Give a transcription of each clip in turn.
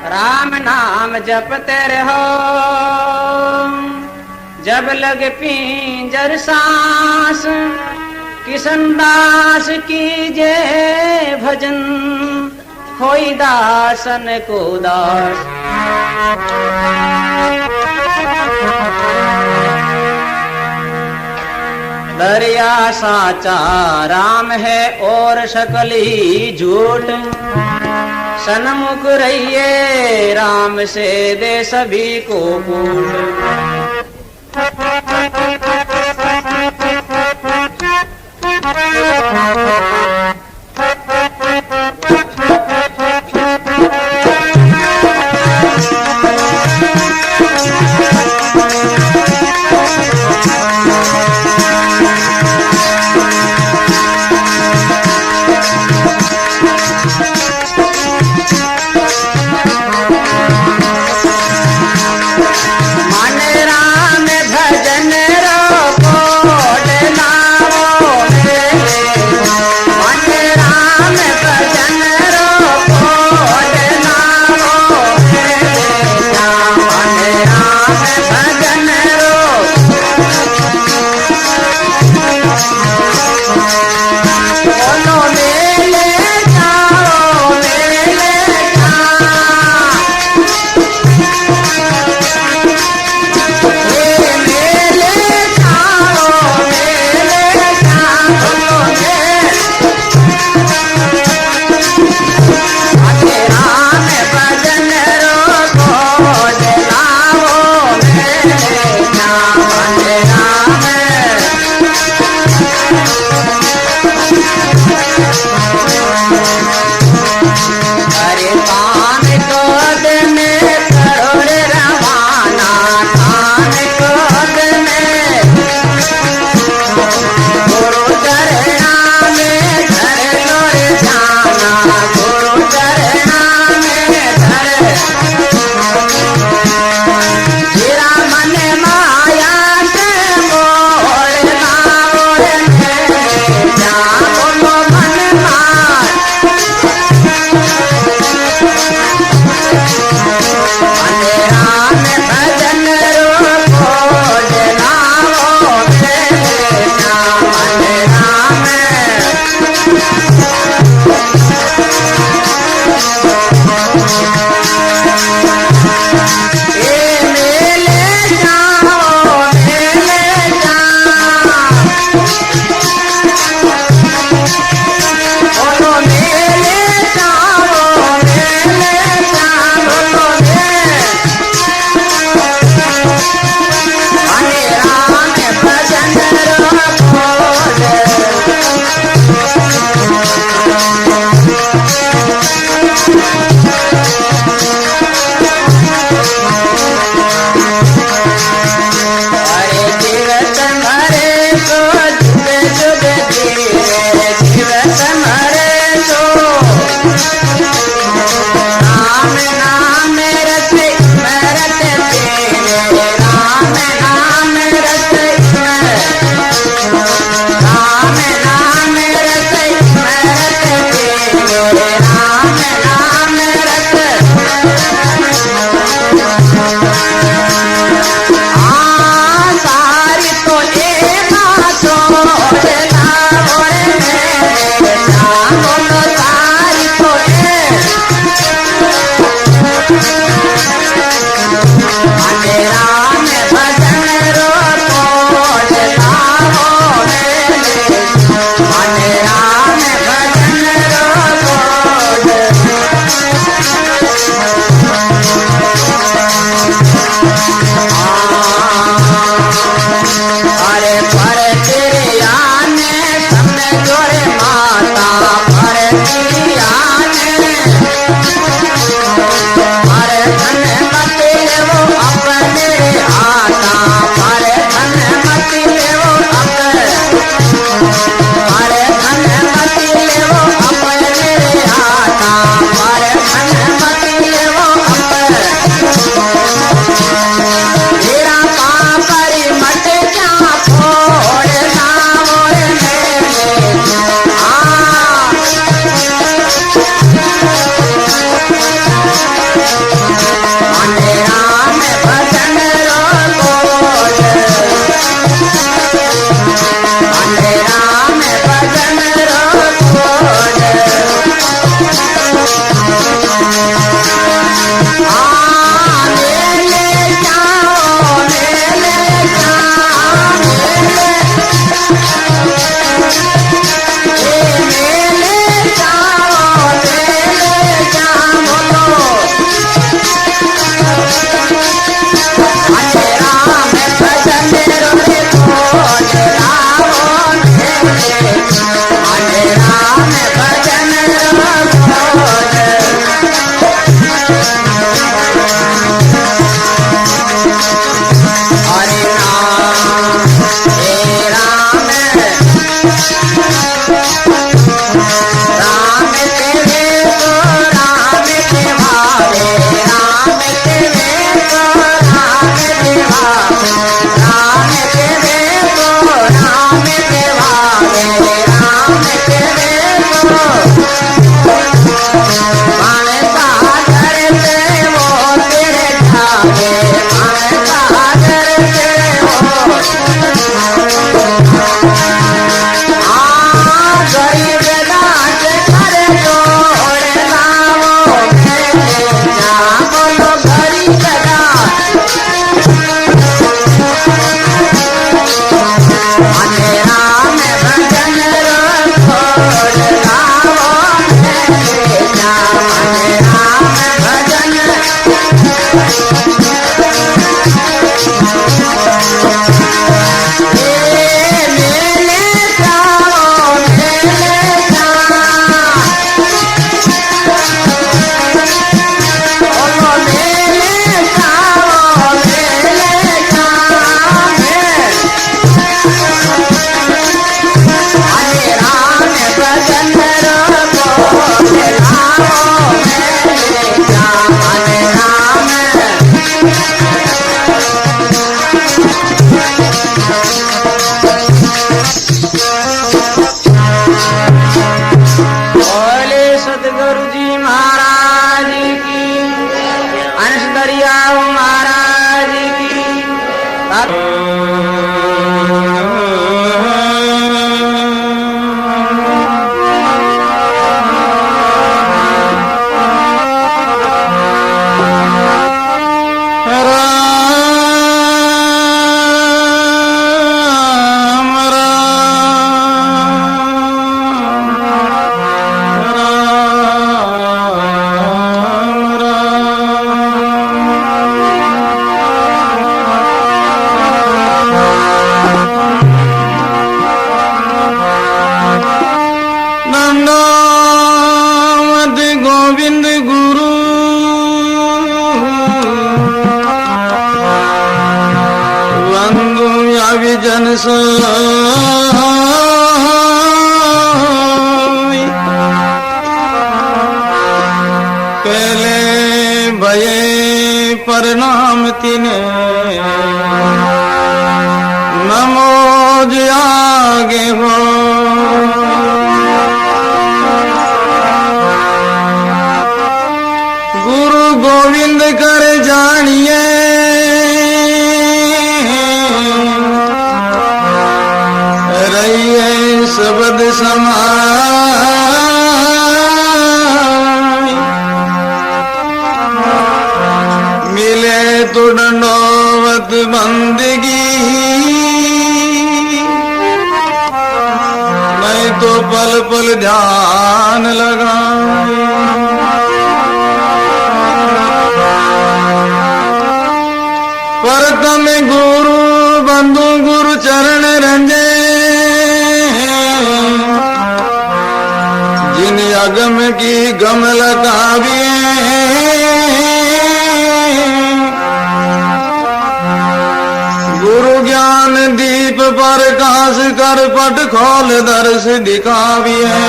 राम नाम जपते रहो, जब लगे पिंजर सांस। किशन दास कीजे भजन, होई दासन को दास। दरिया साचा राम है और शकली झूठ। सन्मुख रहिए राम से दे सभी को कूट। मन राम भजन गोविंद गुरु वंदु अभिजन पहले भये प्रणाम तिने नमो आगे हो गुरु गोविंद कर जानिए रहिए शब्द समाय मिले तो दंडोवत बंदगी नहीं तो पल पल ध्यान लगाए परतम गुरु बंधु गुरु चरण रंजे जिन अगम की गमल काव्य गुरु ज्ञान दीप प्रकाश कर पट खोल दर्श दिखाविए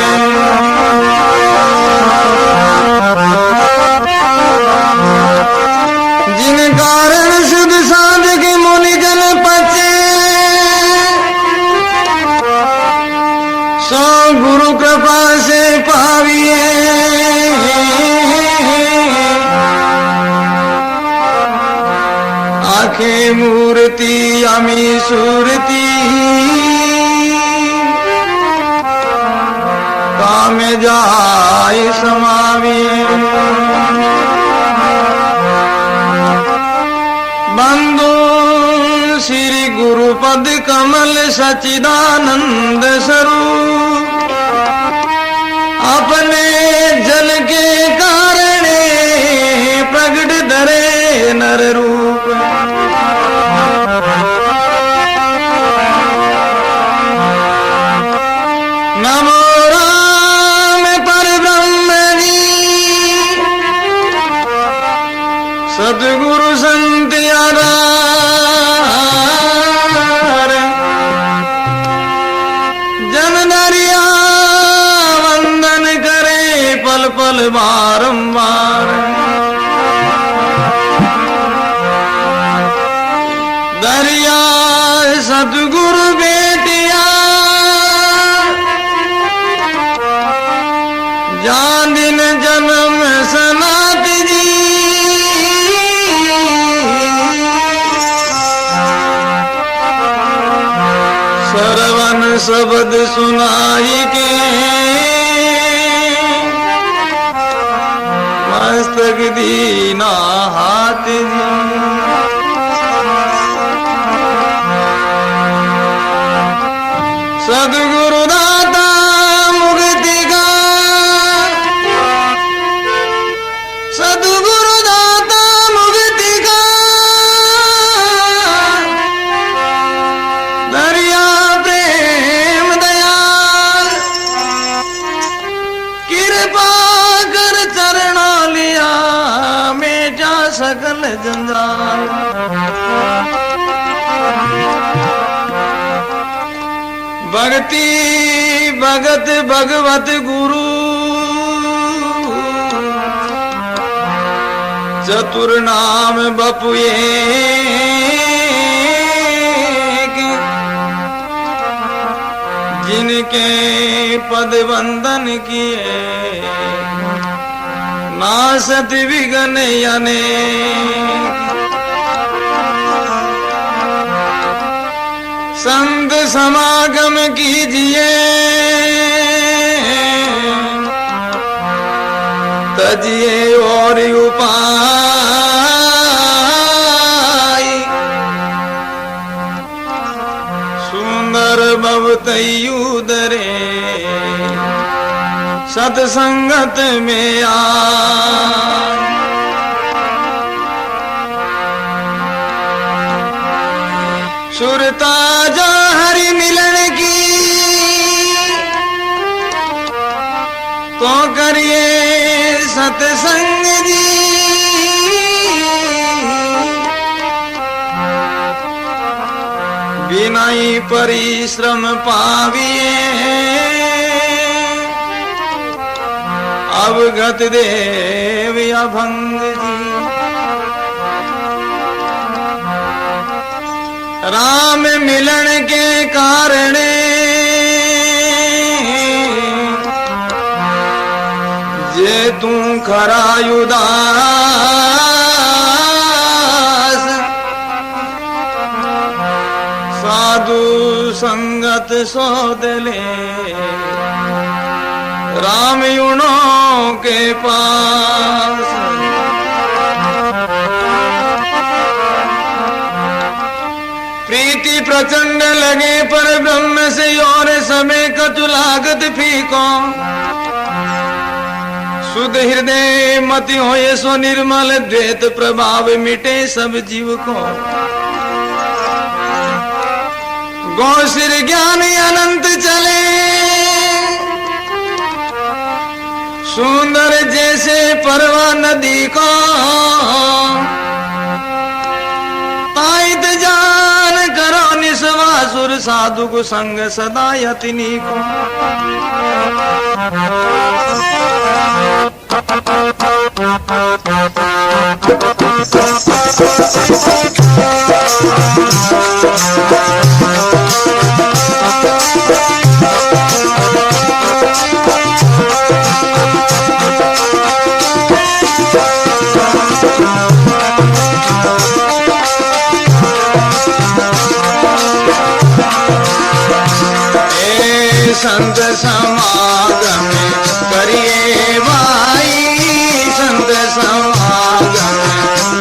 जिन कारण शुद्ध साधक मुनि जन पचे सो गुरु कृपा से पाविए आखे मूर्ति अमी सूरती काम जाय समाविए बंधु श्री गुरुपद कमल सचिदानंद स्वरूप अपने जल के कारण प्रगट धरे नर रूप नमो राम पर ब्रह्म जी सदगुरु संत आधार जन दरिया वंदन करे पल पल बारंबार दरिया सतगुरु बेटिया जान दिन जन्म सनात जी सरवन शब्द सुनाई के मस्तक दीना हाथ जी सदगुरु दाता मुक्ति का सदगुरु दाता मुक्ति का दरिया प्रेम दयाल कृपा कर चरणा लिया में जा सकल जंजाल भक्ति भगत भगवत गुरु चतुर नाम बपुए जिनके पद वंदन किए नासत विघ्न अनेक संत समागम कीजिए तजिए और उपाय सुंदर भवतयु दरे सत्संगत में आए सुरता जा हरि मिलन की तो करिए सतसंग जी बिना ही परिश्रम पाविए अवगत देव अभंग जी। राम मिलन के कारण जे तू खरा उदास साधु संगत सोदले राम युणों के पास। प्रीति प्रचंड लगे पर ब्रह्म से और समय कछु लागत फीको शुद्ध हृदय मति होए सो निर्मल द्वैत प्रभाव मिटे सब जीव को। गौ सिर ज्ञान अनंत चले सुंदर जैसे परवा नदी को ताइत जान करो निस्वासुर साधु को संग सदा यतिनी को। संत समागम करिए भाई संत समागम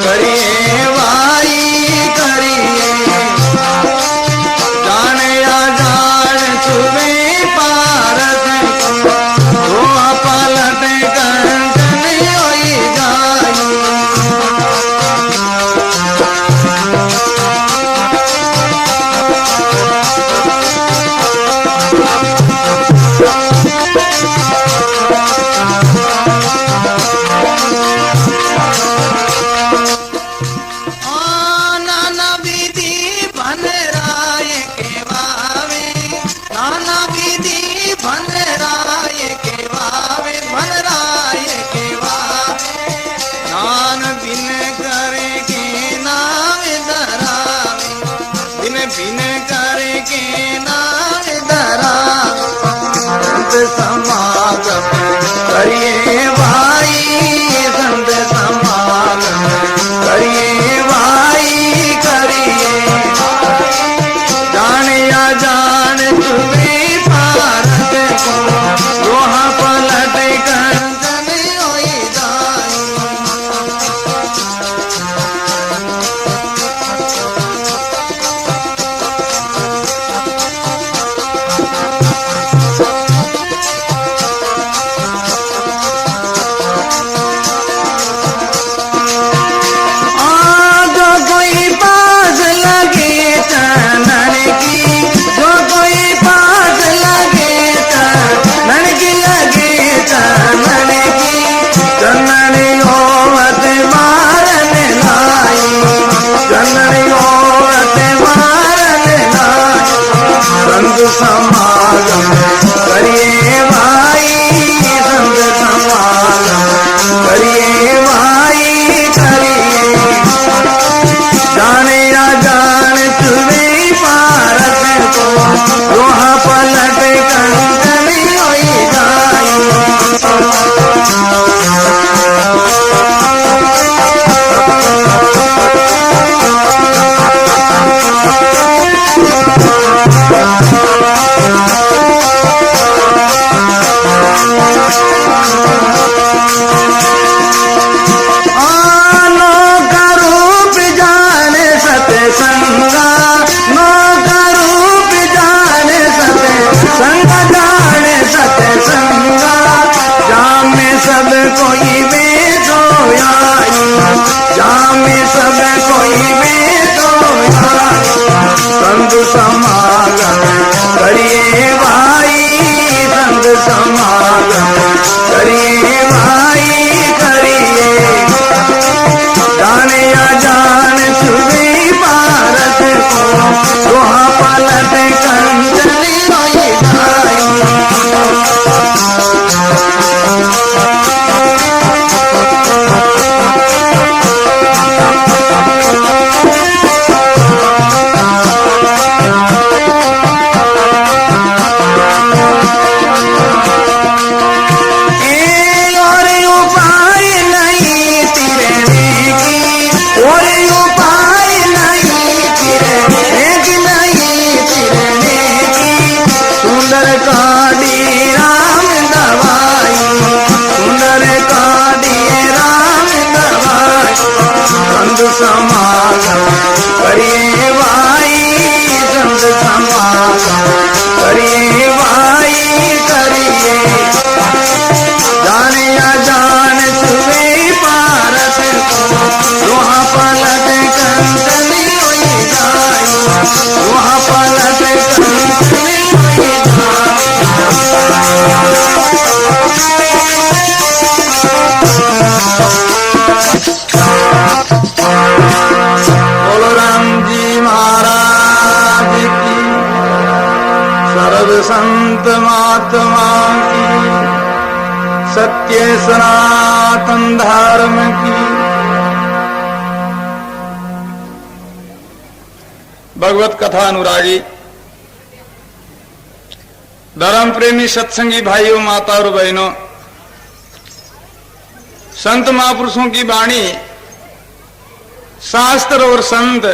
करिए भाई करिए जाने या जान छुबे पारस वो पलट कंचन होई जाई। समागम करिए भाई संत समागम करिए भाई करिए जान या जान तुम्हें भारत को लोहा पलट कंचन होई जाए। समागम करिए भाई संत समागम करिए भाई करिए जाने या जान तुम्हें भारत को लोहा पलट कंचन होई जाए। कोई में सोयाई जामे सब कोई में सोयाई संत समागम करिए भाई संत समागम करिए भाई करिए भाई करिए, जाने या जान छुए पारस को, वहाँ पलट कंचनी हुई जाई, वहाँ पलट कंचनी हुई जाई। बोलो राम जी महाराज की, सर्व संत महात्मा की, सत्य सनातन धर्म की। भगवत कथा अनुरागी धर्म प्रेमी सत्संगी भाइयों, माता और बहनों, संत महापुरुषों की वाणी, शास्त्र और संत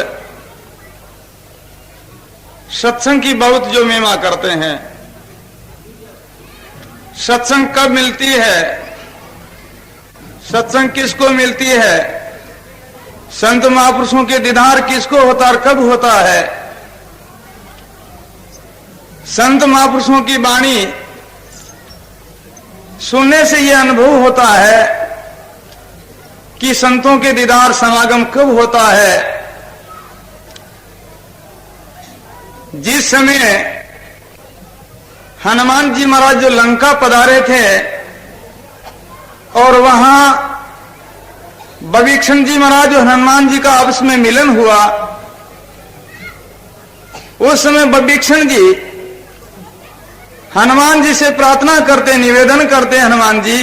सत्संग की बहुत जो महिमा करते हैं। सत्संग कब मिलती है, सत्संग किसको मिलती है, संत महापुरुषों के दीदार किसको होता और कब होता है। संत महापुरुषों की वाणी सुनने से यह अनुभव होता है कि संतों के दीदार समागम कब होता है। जिस समय हनुमान जी महाराज जो लंका पधारे थे और वहां बभीक्षण जी महाराज और हनुमान जी का आपस में मिलन हुआ, उस समय बभीक्षण जी हनुमान जी से प्रार्थना करते, निवेदन करते, हनुमान जी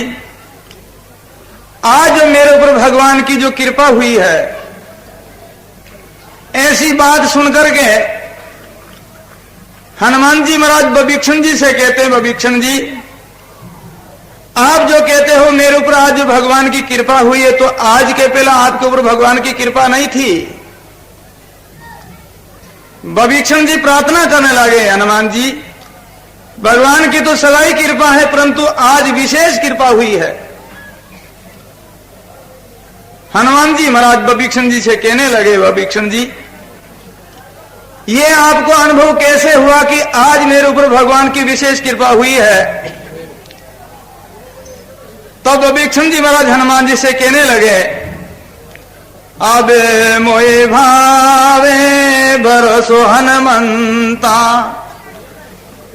आज मेरे ऊपर भगवान की जो कृपा हुई है, ऐसी बात सुनकर के हनुमान जी महाराज बभीक्षण जी से कहते हैं, बभीक्षण जी आप जो कहते हो मेरे ऊपर आज जो भगवान की कृपा हुई है, तो आज के पहला आपके ऊपर भगवान की कृपा नहीं थी। बभीक्षण जी प्रार्थना करने लगे, हनुमान जी भगवान की तो सदाई कृपा है, परंतु आज विशेष कृपा हुई है। हनुमान जी महाराज बभीक्षण जी से कहने लगे, बभीक्षण जी ये आपको अनुभव कैसे हुआ कि आज मेरे ऊपर भगवान की विशेष कृपा हुई है। तब बभीक्षण जी महाराज हनुमान जी से कहने लगे, अब मोए भावे भरोसो हनुमंता,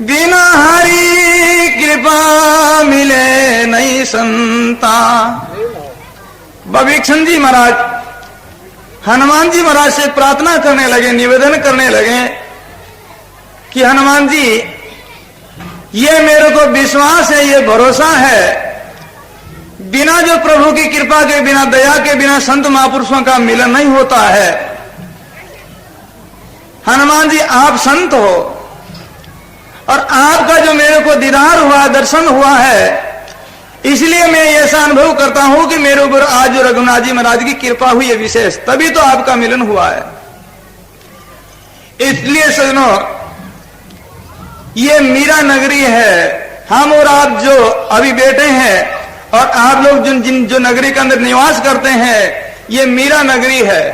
बिना हरि कृपा मिले नहीं संता। बभीक्षण जी महाराज हनुमान जी महाराज से प्रार्थना करने लगे, निवेदन करने लगे कि हनुमान जी ये मेरे को विश्वास है, ये भरोसा है, बिना जो प्रभु की कृपा के, बिना दया के, बिना संत महापुरुषों का मिलन नहीं होता है। हनुमान जी आप संत हो और आपका जो मेरे को दीदार हुआ, दर्शन हुआ है, इसलिए मैं ऐसा अनुभव करता हूं कि मेरे ऊपर आज जो रघुनाथ जी महाराज की कृपा हुई है विशेष, तभी तो आपका मिलन हुआ है। इसलिए सजनों ये मीरा नगरी है, हम और आप जो अभी बैठे हैं और आप लोग जो नगरी के अंदर निवास करते हैं, ये मीरा नगरी है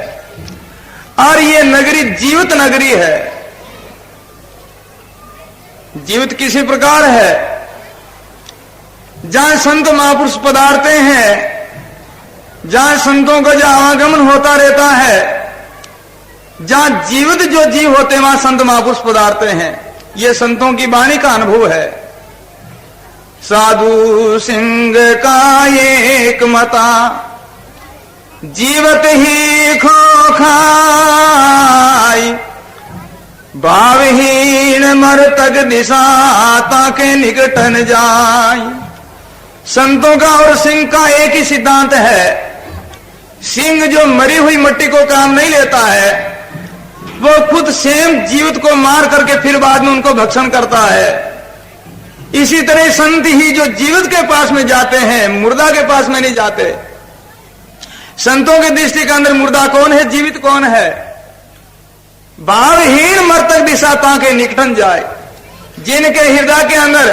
और ये नगरी जीवित नगरी है। जीवित किसी प्रकार है, जहां संत महापुरुष पधारते हैं, जहां संतों का जो आवागमन होता रहता है, जहां जीवित जो जीव होते हैं वहां संत महापुरुष पधारते हैं। ये संतों की वाणी का अनुभव है। साधु सिंह का एक मता, जीवत ही खो खाई, भावहीन मरतक दिशा ताके निकटन जाय। संतों का और सिंह का एक ही सिद्धांत है। सिंह जो मरी हुई मिट्टी को काम नहीं लेता है, वो खुद स्वयं जीवित को मार करके फिर बाद में उनको भक्षण करता है। इसी तरह संत ही जो जीवित के पास में जाते हैं, मुर्दा के पास में नहीं जाते। संतों की दृष्टि के अंदर मुर्दा कौन है, जीवित कौन है? भावहीन मर्तक दिशा ताके निकटन जाए। जिनके हृदय के अंदर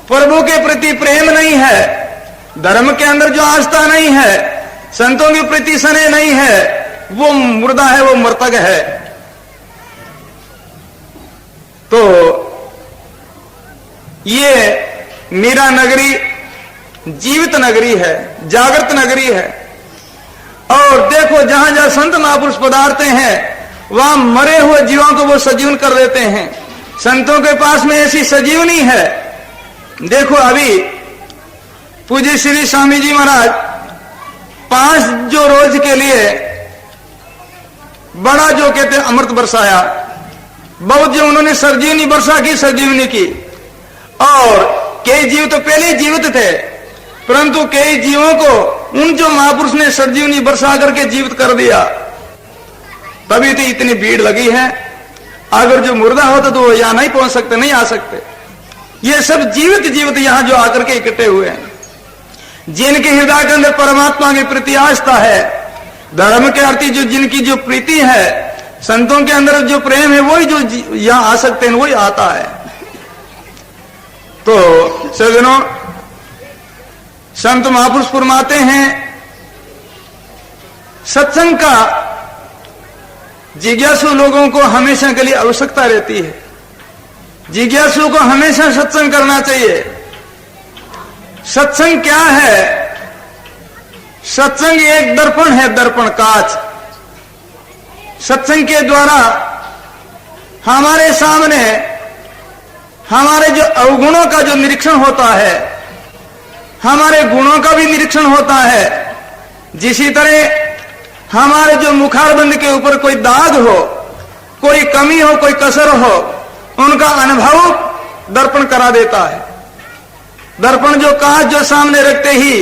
प्रभु के प्रति प्रेम नहीं है, धर्म के अंदर जो आस्था नहीं है, संतों के प्रति स्नेह नहीं है, वो मुर्दा है, वो मृतक है। तो ये मीरा नगरी जीवित नगरी है, जागृत नगरी है। और देखो जहां जहां संत महापुरुष पधारते हैं वहां मरे हुए जीवों को वो सजीवन कर देते हैं। संतों के पास में ऐसी सजीवनी है। देखो अभी पूज्य श्री स्वामी जी महाराज 5 जो रोज के लिए बड़ा जो कहते हैं अमृत बरसाया, बहुत जो उन्होंने सजीवनी वर्षा की, सजीवनी की। और कई जीव तो पहले ही जीवित थे, परंतु कई जीवों को उन जो महापुरुष ने सजीवनी वर्षा करके जीवित कर दिया, तभी तो इतनी भीड़ लगी है। अगर जो मुर्दा होता तो वो यहां नहीं पहुंच सकते, नहीं आ सकते। ये सब जीवित जीवित यहां जो आकर के इकट्ठे हुए हैं, जिनके हृदय के अंदर परमात्मा की प्रीति आस्था है, धर्म के अर्थ जो जिनकी जो प्रीति है, संतों के अंदर जो प्रेम है, वही जो यहां आ सकते हैं, वही आता है। तो सज्जनों, संत महापुरुष फरमाते हैं सत्संग का जिज्ञासु लोगों को हमेशा के लिए आवश्यकता रहती है। जिज्ञासु को हमेशा सत्संग करना चाहिए। सत्संग क्या है? सत्संग एक दर्पण है, दर्पण कांच। सत्संग के द्वारा हमारे सामने हमारे जो अवगुणों का जो निरीक्षण होता है, हमारे गुणों का भी निरीक्षण होता है। जिसी तरह हमारे जो मुखारबंद के ऊपर कोई दाग हो, कोई कमी हो, कोई कसर हो, उनका अनुभव दर्पण करा देता है। दर्पण जो कांच जो सामने रखते ही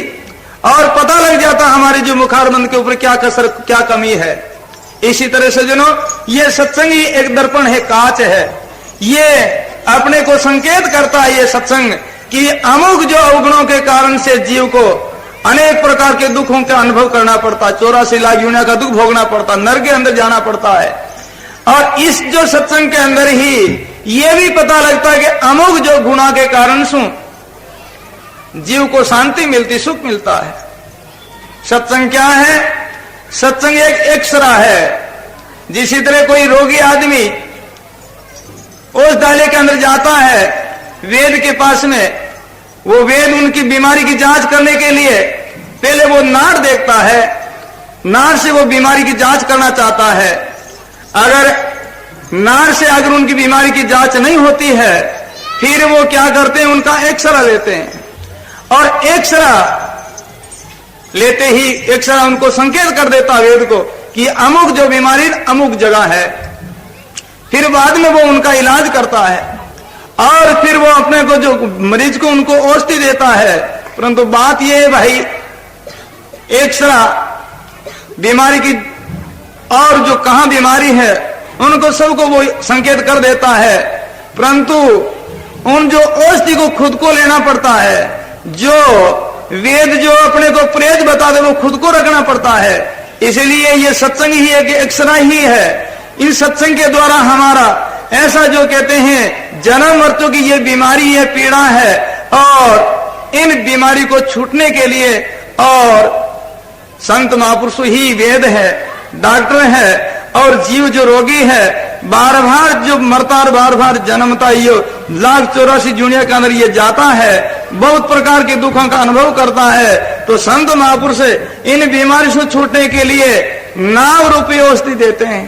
और पता लग जाता हमारे जो मुखारबंद के ऊपर क्या कसर, क्या कमी है। इसी तरह से जनों, ये सत्संग ही एक दर्पण है, कांच है। ये अपने को संकेत करता है, ये सत्संग, कि अमुक जो अवगुणों के कारण से जीव को अनेक प्रकार के दुखों का अनुभव करना पड़ता, 84 लाख योनियों का दुख भोगना पड़ता, नरक के अंदर जाना पड़ता है। और इस जो सत्संग के अंदर ही ये भी पता लगता है कि अमुक जो गुणा के कारण से जीव को शांति मिलती, सुख मिलता है। सत्संग क्या है? सत्संग एक एक्सरा है। जिसी तरह कोई रोगी आदमी औषधालय के अंदर जाता है, वेद के पास में, वो वेद उनकी बीमारी की जांच करने के लिए पहले वो नाड़ देखता है, नाड़ से वो बीमारी की जांच करना चाहता है। अगर नाड़ से अगर उनकी बीमारी की जांच नहीं होती है, फिर वो क्या करते हैं, उनका एक्सरा लेते हैं। और एक्सरा लेते ही एक्सरा उनको संकेत कर देता वेद को कि अमुक जो बीमारी अमुक जगह है। फिर बाद में वो उनका इलाज करता है और फिर वो अपने को जो मरीज को उनको औषधि देता है। परंतु बात यह है भाई, एक्सरा बीमारी की और जो कहां बीमारी है उनको सबको वो संकेत कर देता है, परंतु उन जो औषधि को खुद को लेना पड़ता है। जो वेद जो अपने को प्रेत बता दे वो खुद को रखना पड़ता है। इसलिए ये सत्संग ही एक एक्सरा ही है। इन सत्संग के द्वारा हमारा ऐसा जो कहते हैं जन्म मृत्यु की ये बीमारी है, पीड़ा है, और इन बीमारी को छूटने के लिए और संत महापुरुष ही वेद है, डॉक्टर है, और जीव जो रोगी है बार बार जो मरता और बार बार जन्मता, ये 1,84 दुनिया के अंदर ये जाता है, बहुत प्रकार के दुखों का अनुभव करता है। तो संत महापुरुष इन बीमारी से छूटने के लिए नाम रूपी औषधि देते हैं,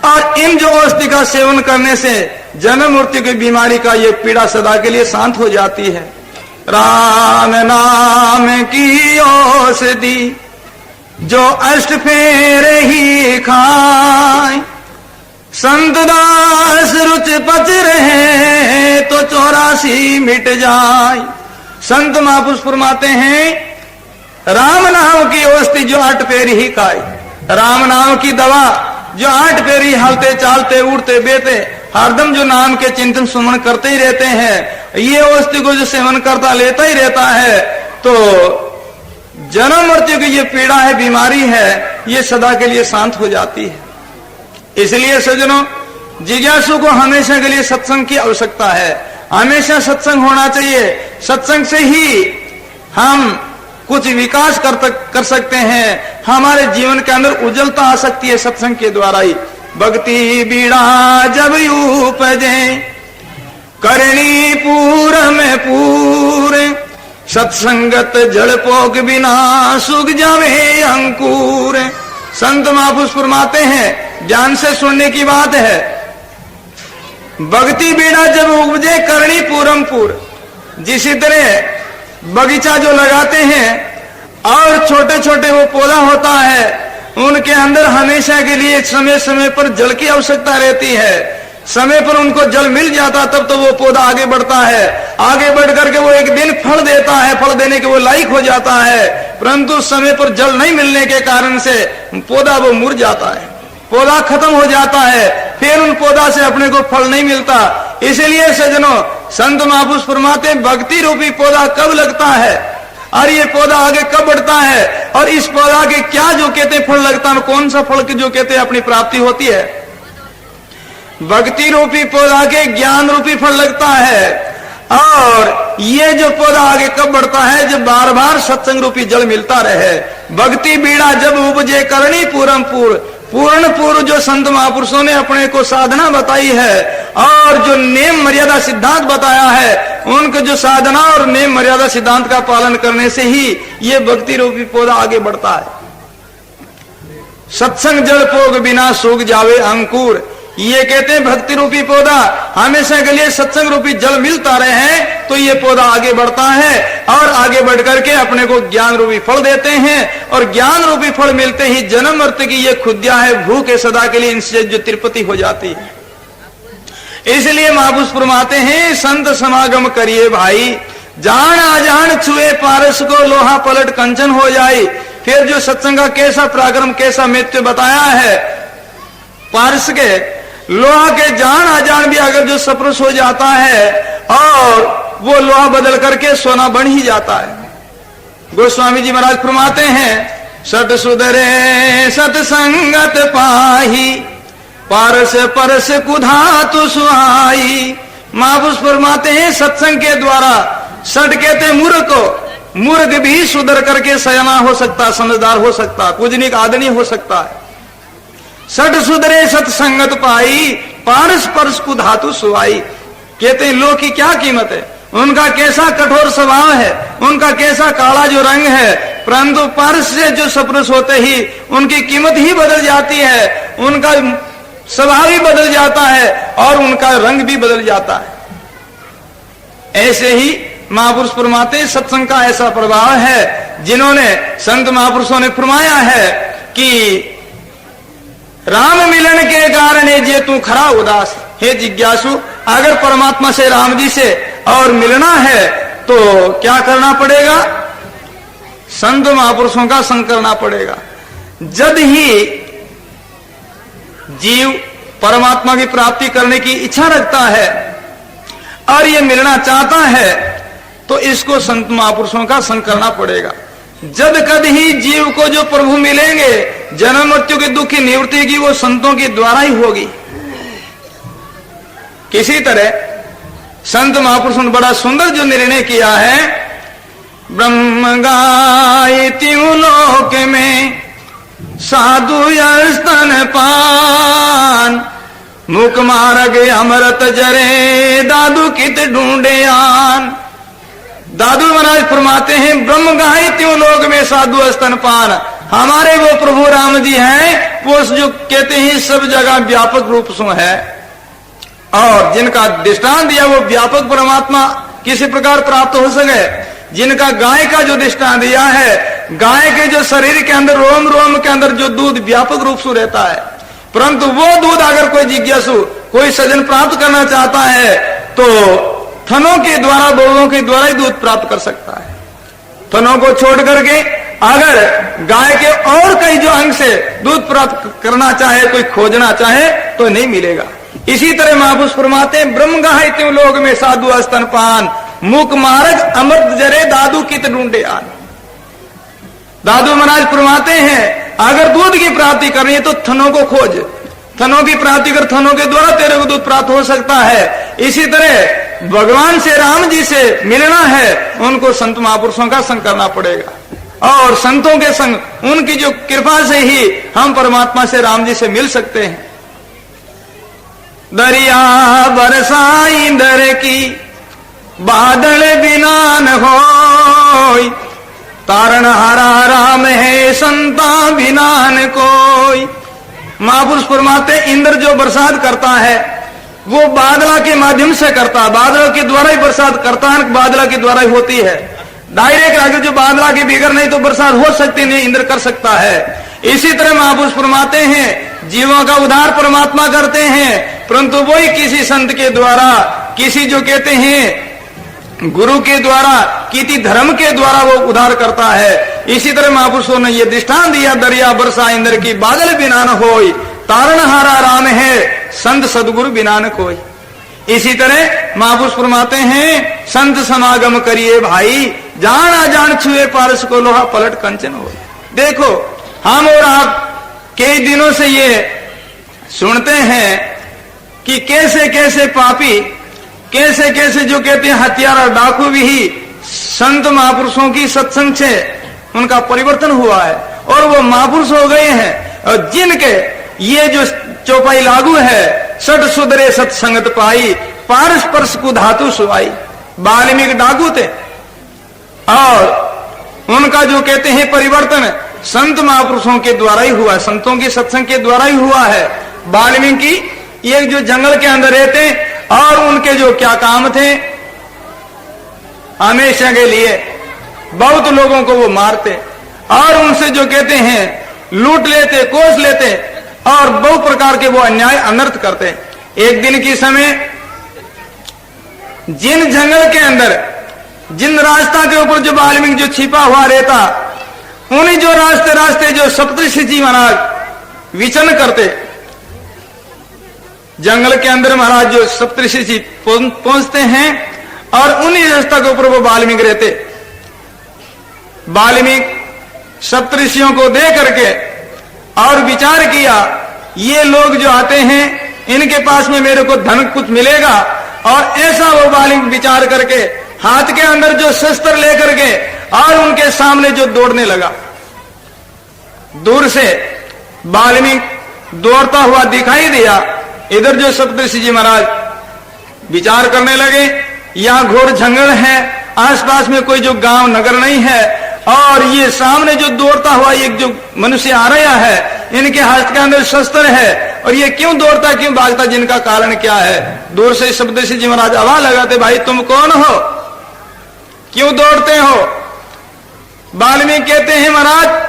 और इन जो औषधि का सेवन करने से जन्म मृत्यु की बीमारी का ये पीड़ा सदा के लिए शांत हो जाती है। राम नाम की औषधि जो अष्ट फेरे ही खाए, संत दास रुच पच रहे तो 84 मिट जाए। संत महापुरुष फरमाते हैं राम नाम की औषधि जो 8 फेरी ही खाए, राम नाम की दवा जो 8 फेरी हलते चालते उड़ते बेते हरदम जो नाम के चिंतन सुमन करते ही रहते हैं, ये औषधि को जो सेवन करता लेता ही रहता है, तो जन्म मृत्यु की ये पीड़ा है, बीमारी है, ये सदा के लिए शांत हो जाती है। इसलिए सज्जनों, जिज्ञासु को हमेशा के लिए सत्संग की आवश्यकता है। हमेशा सत्संग होना चाहिए। सत्संग से ही हम कुछ विकास कर सकते हैं। हमारे जीवन के अंदर उज्जवलता आ सकती है सत्संग के द्वारा ही। भक्ति बीड़ा जब यूप उपजे, करणी पूर में पूरे, सत्संगत जड़ पोक बिना सूख जावे अंकुर। संत महापुरुष फरमाते हैं, ज्ञान से सुनने की बात है, भक्ति बीड़ा जब उपजे करणी पूरम पूर। जिसी तरह बगीचा जो लगाते हैं और छोटे छोटे वो पौधा होता है, उनके अंदर हमेशा के लिए समय समय पर जल की आवश्यकता रहती है। समय पर उनको जल मिल जाता तब तो वो पौधा आगे बढ़ता है, आगे बढ़ करके वो एक दिन फल देता है, फल देने के वो लायक हो जाता है। परंतु समय पर जल नहीं मिलने के कारण से पौधा वो मुड़ जाता है, पौधा खत्म हो जाता है, फिर उन पौधा से अपने को फल नहीं मिलता। इसलिए सज्जनों, संत महापुरुष फरमाते हैं, भक्ति रूपी पौधा कब लगता है और ये पौधा आगे कब बढ़ता है, और इस पौधा के क्या जो कहते फल लगता है, कौन सा फल की जो कहते अपनी प्राप्ति होती है। भक्ति रूपी पौधा के ज्ञान रूपी फल लगता है, और ये जो पौधा आगे कब बढ़ता है, जब बार बार सत्संग रूपी जल मिलता रहे। भक्ति बीड़ा जब उपजे करणी पूरम पूर, पूर्ण पूर्व जो संत महापुरुषों ने अपने को साधना बताई है और जो नेम मर्यादा सिद्धांत बताया है, उनके जो साधना और नेम मर्यादा सिद्धांत का पालन करने से ही ये भक्ति रूपी पौधा आगे बढ़ता है। सत्संग जल पोग बिना सूख जावे अंकुर, ये कहते हैं भक्ति रूपी पौधा हमेशा के लिए सत्संग रूपी जल मिलता रहे तो ये पौधा आगे बढ़ता है, और आगे बढ़ करके अपने को ज्ञान रूपी फल देते हैं, और ज्ञान रूपी फल मिलते ही जन्म मृत्यु की ये खुदिया है, भूख है सदा के लिए, इनसे जो तिरुपति हो जाती है। इसलिए महापुरुष फरमाते हैं, संत समागम करिए भाई, जान अजान छुए पारस को लोहा पलट कंचन हो जाए। फिर जो सत्संग का कैसा पराक्रम कैसा महत्व बताया है, पारस के लोहा के जान अजान भी अगर जो सपरुष हो जाता है और वो लोहा बदल करके सोना बन ही जाता है। गोस्वामी जी महाराज फरमाते हैं, सत सुधरे सतसंगत पाही, पारस परस कुधातु सुहाई। महापुरुष फरमाते हैं, सत्संग के द्वारा सट कहते मूर्ख को, मूर्ख भी सुधर करके सयाना हो सकता, समझदार हो सकता, पूजनिक आदरणीय हो सकता है। सट सुधरे सत्संगत पाई, पारस परस को धातु सुवाई। कहते हैं लोग की क्या कीमत है, उनका कैसा कठोर स्वभाव है, उनका कैसा काला जो रंग है, परंतु पारस से जो सपुरुष होते ही उनकी कीमत ही बदल जाती है, उनका स्वभाव ही बदल जाता है और उनका रंग भी बदल जाता है। ऐसे ही महापुरुष फरमाते हैं, सत्संग का ऐसा प्रभाव है, जिन्होंने संत महापुरुषों ने फरमाया है कि राम मिलन के कारण जे तू खरा उदास। हे जिज्ञासु, अगर परमात्मा से राम जी से और मिलना है तो क्या करना पड़ेगा, संत महापुरुषों का संग करना पड़ेगा। जब ही जीव परमात्मा की प्राप्ति करने की इच्छा रखता है और ये मिलना चाहता है तो इसको संत महापुरुषों का संग करना पड़ेगा। जब कद ही जीव को जो प्रभु मिलेंगे, जन्म मृत्यु के दुख की निवृत्ति की वो संतों के द्वारा ही होगी। किसी तरह संत महापुरुषों ने बड़ा सुंदर जो निर्णय किया है, ब्रह्म गायति लोक में साधु स्तन पान, मुख मार्ग अमृत जरे दादू कित ढूंढे आन। दादू महाराज फरमाते हैं, ब्रह्म गाय त्यों लोग में साधु स्तनपान। हमारे वो प्रभु राम जी हैं, वो जो कहते हैं सब जगह व्यापक रूप से है, और जिनका दृष्टांत दिया वो व्यापक परमात्मा किसी प्रकार प्राप्त हो सके। जिनका गाय का जो दृष्टांत दिया है, गाय के जो शरीर के अंदर रोम रोम के अंदर जो दूध व्यापक रूप से रहता है, परंतु वो दूध अगर कोई जिज्ञासु कोई सज्जन प्राप्त करना चाहता है तो थनों के द्वारा, बोलों के द्वारा ही दूध प्राप्त कर सकता है। थनों को छोड़ करके अगर गाय के और कई जो अंग से दूध प्राप्त करना चाहे, कोई खोजना चाहे तो नहीं मिलेगा। इसी तरह महापुरुष फरमाते हैं, ब्रह्म गाय त्यों लोग में साधु स्तनपान, मुख मार्ग अमृत जरे दादू कित ढूंढे आन। दादू महाराज फरमाते हैं, अगर दूध की प्राप्ति करनी है तो थनों को खोज, थनों की प्राप्ति कर, थनों के द्वारा तेरे को दूध प्राप्त हो सकता है। इसी तरह भगवान से राम जी से मिलना है, उनको संत महापुरुषों का संग करना पड़ेगा, और संतों के संग, उनकी जो कृपा से ही हम परमात्मा से राम जी से मिल सकते हैं। दरिया बरसा इंदर की बादल बिना न होय, तारण हारा राम है संता बिना न कोई। महापुरुष फरमाते इंद्र जो बरसात करता है वो बादला के माध्यम से करता है, बादलों के द्वारा ही बरसात करता है, बादला के द्वारा ही होती है। डायरेक्ट अगर जो बादला के बिगड़ नहीं तो बरसात हो सकती नहीं, इंद्र कर सकता है। इसी तरह महापुरुष फरमाते हैं जीवों का उद्धार परमात्मा करते हैं, परंतु वही किसी संत के द्वारा, किसी जो कहते हैं गुरु के द्वारा, किसी धर्म के द्वारा वो उद्धार करता है। इसी तरह महापुरुषों ने ये दृष्टांत दिया, दरिया बरसा इंद्र की बादल बिना न होय, तारणहारा राम है संत सदगुरु बिना न कोई। इसी तरह महापुरुष फरमाते हैं संत समागम करिए भाई, जाना जान छुए पारस को लोहा पलट कंचन हो। देखो हम और आप कई दिनों से ये सुनते हैं कि कैसे कैसे पापी, कैसे कैसे जो कहते हैं हथियार और डाकू भी ही संत महापुरुषों की सत्संग से उनका परिवर्तन हुआ है और वो महापुरुष हो गए हैं। और जिनके ये जो चौपाई लागू है, सट सुधरे सत्संगत पाई, पारस परस को धातु सुवाई। वाल्मीकि डाकू थे और उनका जो कहते हैं परिवर्तन संत महापुरुषों के द्वारा ही हुआ है, संतों के सत्संग के द्वारा ही हुआ है। वाल्मीकि एक जो जंगल के अंदर रहते और उनके जो क्या काम थे, हमेशा के लिए बहुत लोगों को वो मारते और उनसे जो कहते हैं लूट लेते, कोस लेते और बहुत प्रकार के वो अन्याय अनर्थ करते। एक दिन के समय जिन जंगल के अंदर, जिन रास्ता के ऊपर जो वाल्मीकि जो छिपा हुआ रहता, उन्हीं जो रास्ते रास्ते जो सप्तऋषि जी महाराज विचरण करते, जंगल के अंदर महाराज जो सप्तऋषि जी पहुंचते हैं और उन्हीं रास्ता के ऊपर वो वाल्मीकि रहते। वाल्मीकि सप्तऋषियों को देख करके और विचार किया, ये लोग जो आते हैं इनके पास में मेरे को धन कुछ मिलेगा, और ऐसा वो वाल्मीकि विचार करके हाथ के अंदर जो शस्त्र लेकर के और उनके सामने जो दौड़ने लगा। दूर से वाल्मीकि दौड़ता हुआ दिखाई दिया। इधर जो सप्तऋषि जी महाराज विचार करने लगे, यहां घोर जंगल है, आसपास में कोई जो गांव नगर नहीं है, और ये सामने जो दौड़ता हुआ एक जो मनुष्य आ रहा है, इनके हाथ के अंदर शस्त्र है, और ये क्यों दौड़ता, क्यों भागता, जिनका कारण क्या है। दूर से सप्तऋषि जी महाराज आवाज लगाते, भाई तुम कौन हो, क्यों दौड़ते हो। वाल्मीकि कहते हैं महाराज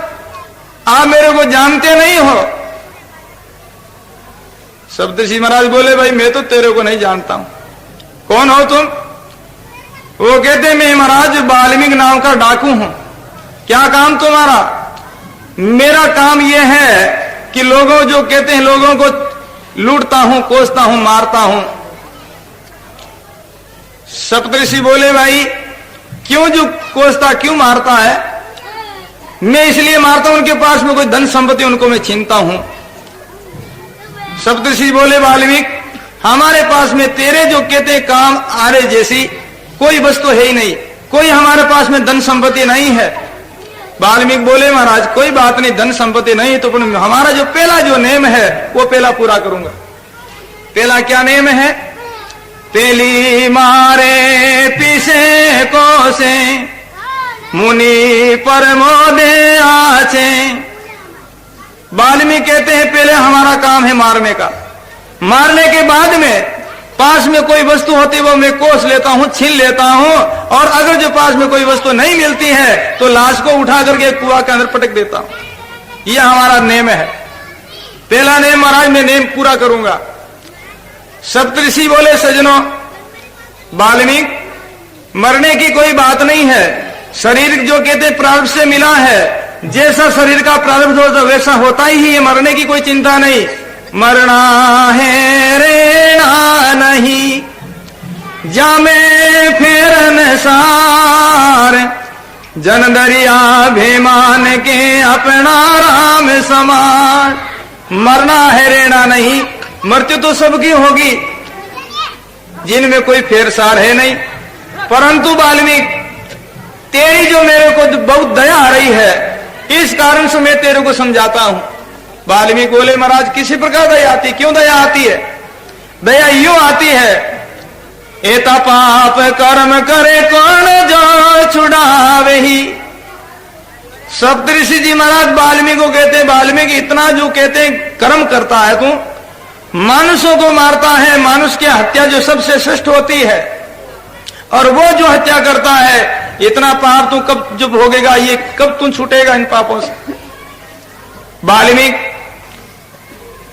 आप मेरे को जानते नहीं हो। सप्तऋषि महाराज बोले, भाई मैं तो तेरे को नहीं जानता हूं, कौन हो तुम। वो कहते मैं महाराज वाल्मीकि नाम का डाकू हूं। क्या काम तुम्हारा। मेरा काम यह है कि लोगों जो कहते हैं लोगों को लूटता हूं, कोसता हूं, मारता हूं। सप्तऋषि बोले, भाई क्यों जो कोसता, क्यों मारता है। मैं इसलिए मारता हूं, उनके पास में कोई धन संपत्ति उनको मैं छीनता हूं। सप्तऋषि बोले, वाल्मीकि हमारे पास में तेरे जो कहते काम आ रहे जैसी कोई वस्तु है ही नहीं, कोई हमारे पास में धन संपत्ति नहीं है। वाल्मीकि बोले, महाराज कोई बात नहीं, धन संपत्ति नहीं तो हमारा जो पहला जो नेम है वो पहला पूरा करूंगा। पहला क्या नेम है। पहली मारे पीछे को से मुनि परमोदे आचे। वाल्मीकि कहते हैं पहले हमारा काम है मारने का, मारने के बाद में पास में कोई वस्तु होती है वो मैं कोस लेता हूं, छीन लेता हूं, और अगर जो पास में कोई वस्तु नहीं मिलती है तो लाश को उठा करके कुआं के अंदर पटक देता हूं। यह हमारा नेम है। पहला नेम महाराज मैं नेम पूरा करूंगा। सप्तऋषि बोले, सजनों वाल्मीकि मरने की कोई बात नहीं है, शरीर जो कहते प्रारब्ध से मिला है, जैसा शरीर का प्रारब्ध होता वैसा होता ही है, मरने की कोई चिंता नहीं। मरना है रेना नहीं, जामे फेरन सार, जन दरिया भेमान के अपना राम समान। मरना है रेना नहीं, मृत्यु तो सबकी होगी, जिनमें कोई फेरसार है नहीं। परंतु वाल्मीकि तेरी जो मेरे को बहुत दया आ रही है, इस कारण से मैं तेरे को समझाता हूं। वाल्मीकि बोले, महाराज किसी प्रकार दया आती, क्यों दया आती है। दया यूं आती है, एता पाप कर्म करे कौन जो छुड़ावे ही। सप्तऋषि जी महाराज वाल्मीकि को कहते हैं, वाल्मीकि इतना जो कहते हैं कर्म करता है तू, मानुषों को मारता है, मानुष की हत्या जो सबसे श्रेष्ठ होती है, और वो जो हत्या करता है, इतना पाप तू कब जो भोगेगा, ये कब तू छूटेगा इन पापों से। वाल्मीकि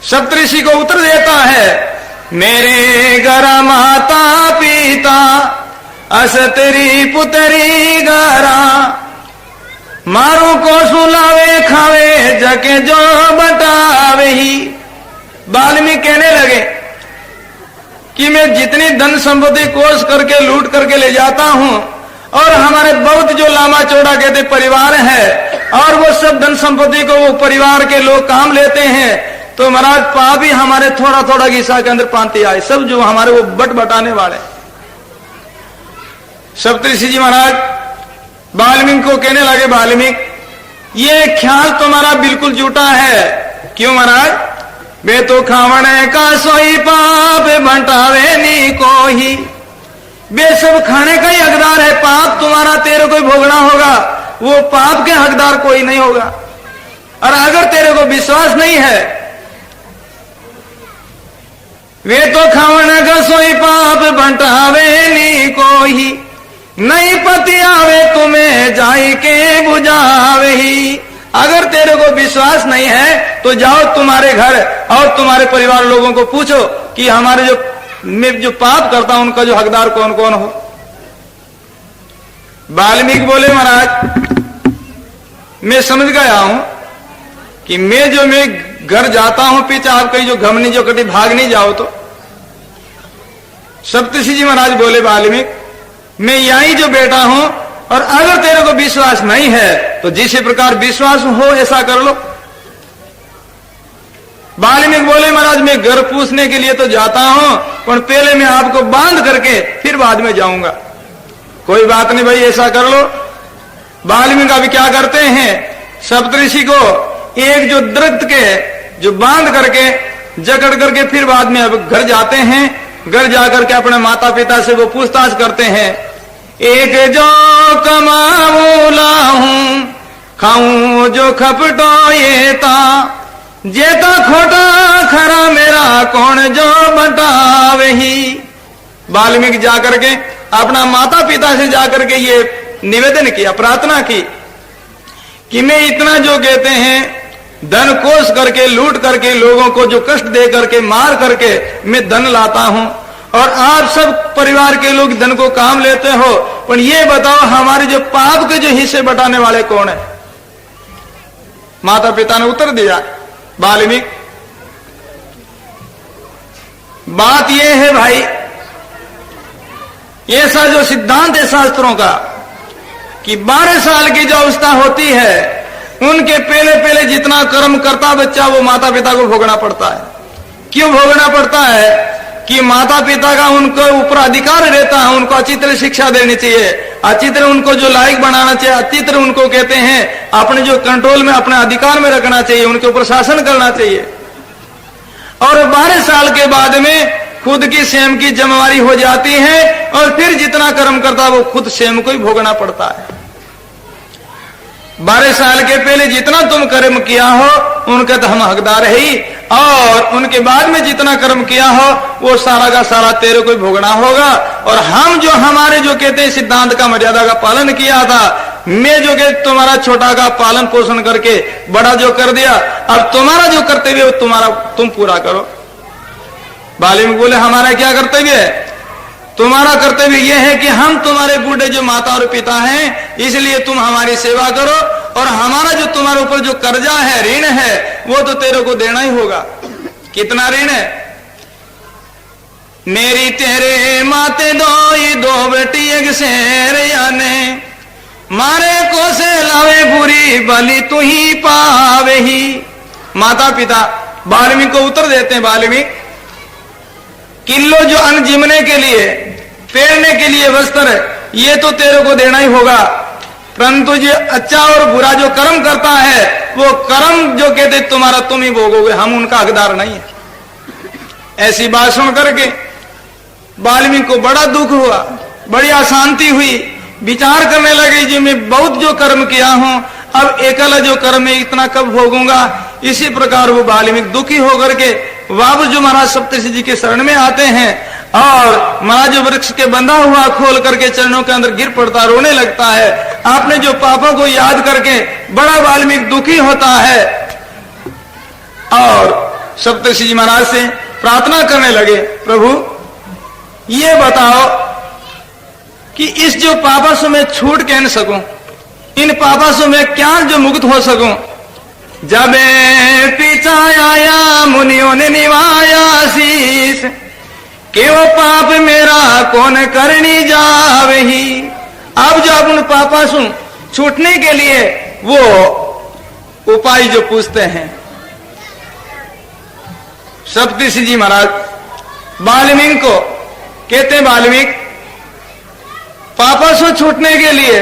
सप्तऋषि को उत्तर देता है, मेरे घर माता पिता अस तेरी पुतरी गरा, मारू को सुलावे खावे जके जो बटावे ही। वाल्मीकि कहने लगे कि मैं जितनी धन संपत्ति कोष करके लूट करके ले जाता हूं, और हमारे बहुत जो लामा चौड़ा कहते परिवार है, और वो सब धन संपत्ति को वो परिवार के लोग काम लेते हैं, तो महाराज पाप ही हमारे थोड़ा थोड़ा हिस्सा के अंदर पाते आए, सब जो हमारे वो बट बटाने वाले। सप्तऋषि जी महाराज वाल्मीकि को कहने लगे, वाल्मीकि ये ख्याल तुम्हारा बिल्कुल झूठा है। क्यों महाराज? वे तो खावने का सोई पाप बंटावे नी को ही, वे सब खाने का ही हकदार है, पाप तुम्हारा तेरे को भोगना होगा, वो पाप के हकदार कोई नहीं होगा। और अगर तेरे को विश्वास नहीं है, वे तो खावने का सोई पाप बंटावे नी को ही, नहीं पति आवे तुम्हें जाई के बुझावे ही। अगर तेरे को विश्वास नहीं है तो जाओ तुम्हारे घर और तुम्हारे परिवार लोगों को पूछो कि हमारे जो मैं जो पाप करता हूं उनका जो हकदार कौन कौन हो। वाल्मीकि बोले, महाराज मैं समझ गया हूं कि मैं घर जाता हूं, पीछे आप कहीं जो घमनी जो कटी भाग नहीं जाओ तो। सप्तऋषि जी महाराज बोले, वाल्मीकि मैं यहीं जो बैठा हूं, और अगर तेरे को विश्वास नहीं है तो जिस प्रकार विश्वास हो ऐसा कर लो। वाल्मीकि बोले, महाराज मैं घर पूछने के लिए तो जाता हूं, पर पहले मैं आपको बांध करके फिर बाद में जाऊंगा। कोई बात नहीं भाई, ऐसा कर लो। वाल्मीकि अभी क्या करते हैं, सप्तऋषि को एक जो दरख्त के जो बांध करके जकड़ करके फिर बाद में अब घर जाते हैं। घर जाकर के अपने माता पिता से वो पूछताछ करते हैं, एक जो कमाऊं लाऊं खाऊं जो खपटो ये ता, जेता खोटा खरा मेरा कौन जो बटावे ही। वाल्मीकि जाकर के अपना माता पिता से जाकर के ये निवेदन किया, प्रार्थना की कि मैं इतना जो कहते हैं धन कोष करके लूट करके लोगों को जो कष्ट दे करके मार करके मैं धन लाता हूं, और आप सब परिवार के लोग धन को काम लेते हो, पर ये बताओ हमारे जो पाप के जो हिस्से बटाने वाले कौन है। माता पिता ने उत्तर दिया, वाल्मीकि बात ये है भाई, ऐसा जो सिद्धांत है शास्त्रों का कि 12 साल की जो अवस्था होती है उनके पहले पहले जितना कर्म करता बच्चा वो माता पिता को भोगना पड़ता है। क्यों भोगना पड़ता है कि माता पिता का उनको ऊपर अधिकार रहता है, उनको अच्छी तरह शिक्षा देनी चाहिए, अच्छी तरह उनको जो लायक बनाना चाहिए, अच्छी तरह उनको कहते हैं अपने जो कंट्रोल में अपने अधिकार में रखना चाहिए, उनके ऊपर शासन करना चाहिए। और 12 साल के बाद में खुद की स्वयं की जिम्मेवारी हो जाती है, और फिर जितना कर्म करता है वो खुद स्वयं को ही भोगना पड़ता है। 12 साल के पहले जितना तुम कर्म किया हो उनका तो हम हकदार है ही, और उनके बाद में जितना कर्म किया हो वो सारा का सारा तेरे को भोगना होगा। और हम जो हमारे जो कहते हैं सिद्धांत का मर्यादा का पालन किया था, मैं जो कहते तुम्हारा छोटा का पालन पोषण करके बड़ा जो कर दिया, अब तुम्हारा जो कर्तव्य है तुम्हारा तुम पूरा करो। वाल्मीकि बोले, हमारा क्या कर्तव्य है? तुम्हारा कर्तव्य यह है कि हम तुम्हारे बूढ़े जो माता और पिता हैं, इसलिए तुम हमारी सेवा करो, और हमारा जो तुम्हारे ऊपर जो कर्जा है, ऋण है, वो तो तेरे को देना ही होगा। कितना ऋण है? मेरी तेरे माते दो बेटी एक शेर याने, मारे को से लावे बुरी बलि तू ही पावे ही। माता पिता वाल्मीकि को उत्तर देते हैं, वाल्मीकि किलो जो अन्न जिमने के लिए पहनने के लिए वस्त्र है ये तो तेरे को देना ही होगा, परंतु जो अच्छा और बुरा जो कर्म करता है वो कर्म जो कहते तुम्हारा तुम ही भोगोगे, हम उनका हकदार नहीं है। ऐसी बात सुन करके वाल्मीकि को बड़ा दुख हुआ, बड़ी अशांति हुई। विचार करने लगे जी मैं बहुत जो कर्म किया हूं, अब एकला जो कर्म है इतना कब भोगूंगा। इसी प्रकार वो वाल्मीकि दुखी होकर के वापस जो महाराज सप्तऋषि जी के शरण में आते हैं और महाराज जो वृक्ष के बंधा हुआ खोल करके चरणों के अंदर गिर पड़ता, रोने लगता है। आपने जो पापों को याद करके बड़ा वाल्मीकि दुखी होता है और सप्तऋषि जी महाराज से प्रार्थना करने लगे, प्रभु ये बताओ कि इस जो पापों से मैं छूट कैन सकूं, इन पापों से मैं क्या जो मुक्त हो सकूं। जब पीछा आया मुनियों ने निभाया शीश, कि वो पाप मेरा कौन करनी जावे ही। अब जो अपन पापा से छूटने के लिए वो उपाय जो पूछते हैं, सप्तऋषि जी महाराज वाल्मीकि को कहते हैं, वाल्मीकि पापा से छूटने के लिए,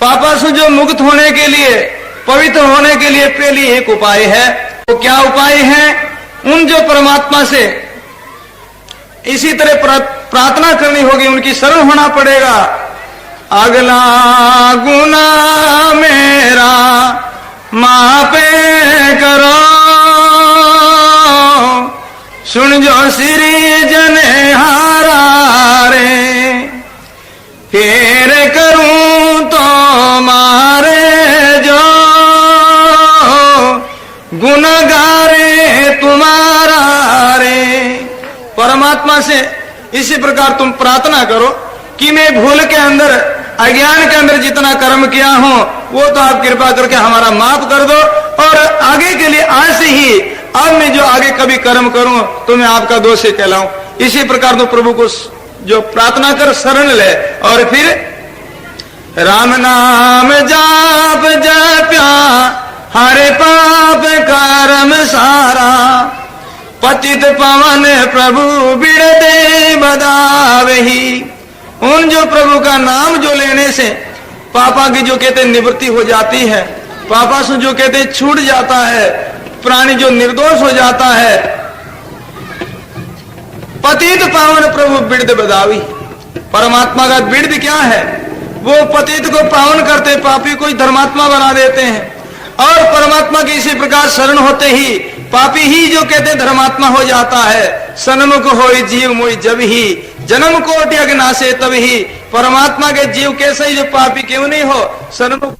पापा से जो मुक्त होने के लिए, पवित्र होने के लिए पहले एक उपाय है। वो क्या उपाय है? उन जो परमात्मा से इसी तरह प्रार्थना करनी होगी, उनकी शरण होना पड़ेगा। अगला गुना मेरा माफे करो, सुन जो श्री जने हारा रे, फिर करूं तो मारे जो गुनगारे तुम्हारा रे। परमात्मा से इसी प्रकार तुम प्रार्थना करो कि मैं भूल के अंदर, अज्ञान के अंदर जितना कर्म किया हूं वो तो आप कृपा करके हमारा माफ कर दो, और आगे के लिए आज से ही अब मैं जो आगे कभी कर्म करूं तो मैं आपका दोषी कहलाऊं। इसी प्रकार तो प्रभु को जो प्रार्थना कर शरण ले, और फिर राम नाम जाप जप्या हरे पाप कर्म सारा, पतित पावन प्रभु बिरदे बदावही। उन जो प्रभु का नाम जो लेने से पापा की जो कहते निवृत्ति हो जाती है, पापा से जो कहते छूट जाता है, प्राणी जो निर्दोष हो जाता है। पतित पावन प्रभु बिरद बदावी, परमात्मा का बिरद क्या है? वो पतित को पावन करते, पापी को धर्मात्मा बना देते हैं। और परमात्मा की इसी प्रकार शरण होते ही पापी ही जो कहते धर्मात्मा हो जाता है। सन्मुख होई जीव मोई जब ही, जन्म कोटि अज्ञान से तब ही। परमात्मा के जीव कैसे ही जो पापी क्यों नहीं हो, सन्मुख